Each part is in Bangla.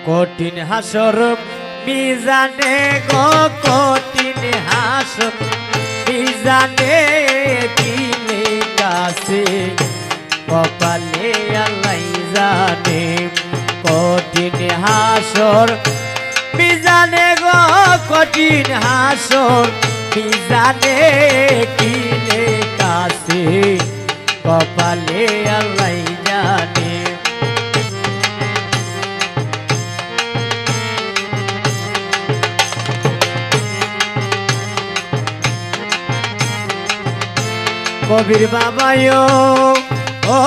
কঠিন হাসর মিজানে গো কঠিন হাসর মিজানে দিলে কাছে কপালে আল্লাহ জানে কঠিন হাসর মিজানে গো কঠিন হাসর মিজানে দিলে কাছে কপালে আল্লাহ জানে কবির বাবায় ও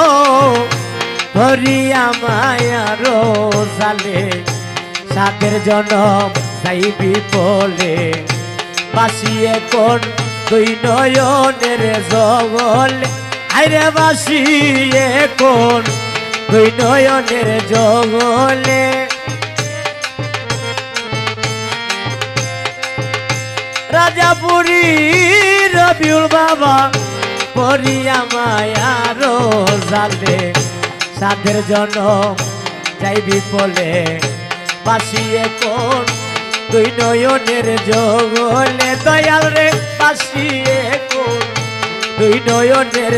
ধরিয়া মায়ার সালে সাতের জনম যাইবি বলে বাসিয়ে কোন দুই নয়নের জগলে আইরে বাসিয়ে কোন দুই নয়নের জগলে রাজাপুরী রবিউল বাবা পরিয়া মায়ার জালে সাধের জনম যাইবি বলে বাসিয়ে কোন দুই নয়নের জগলে দয়াল রে বাসিয়ে কোন দুই নয়নের